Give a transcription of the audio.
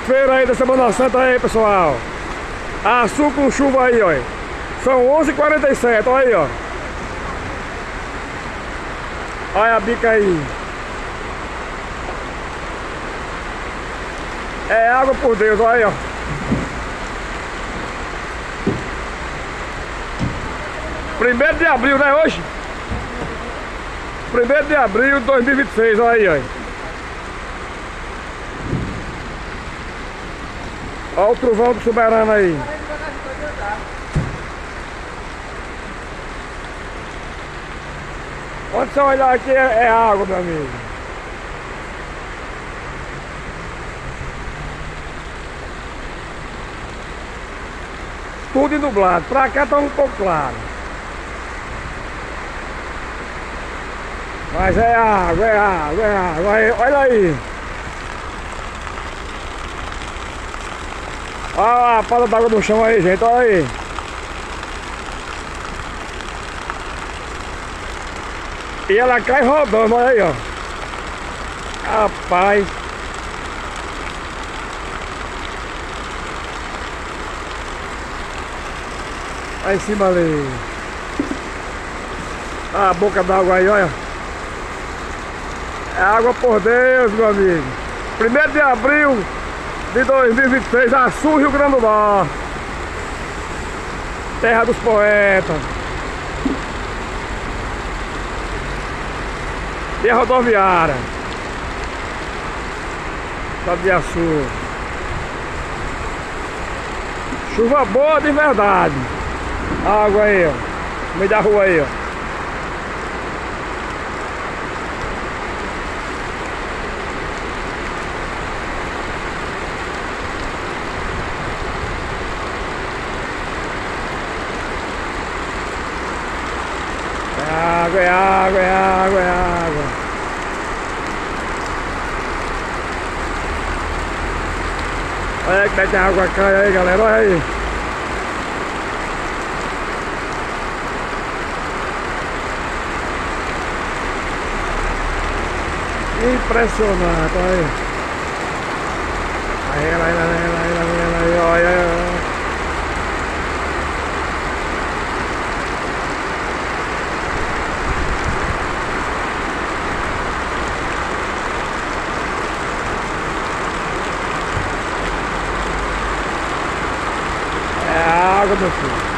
feira aí da Semana Santa aí, pessoal. Açu com chuva aí, ó. São 11h47, olha aí, ó. Olha a bica aí. É água por Deus, olha aí, ó. Primeiro de abril, né, hoje? 1º de abril de 2026, olha aí, ó. Olha o trovão do soberano aí. Onde você olhar aqui é água, meu amigo. Tudo nublado. Pra cá tá um pouco claro. Mas é água, é água, é água. Olha aí. Olha a palha d'água no chão aí, gente. Olha aí. E ela cai rodando, olha aí, ó. Rapaz. Aí em cima ali. A boca d'água aí, olha. É água por Deus, meu amigo. 1º de abril de 2026, Açu, Rio Grande do Norte. Terra dos poetas. E a rodoviária. Estado de Açu. Chuva boa de verdade. Água aí, ó. No meio da rua aí, ó. É água, é água, é água. Olha aí que mete a água cai aí, galera, olha aí. Impressionante, olha aí. Aí, olha aí. É água, meu filho.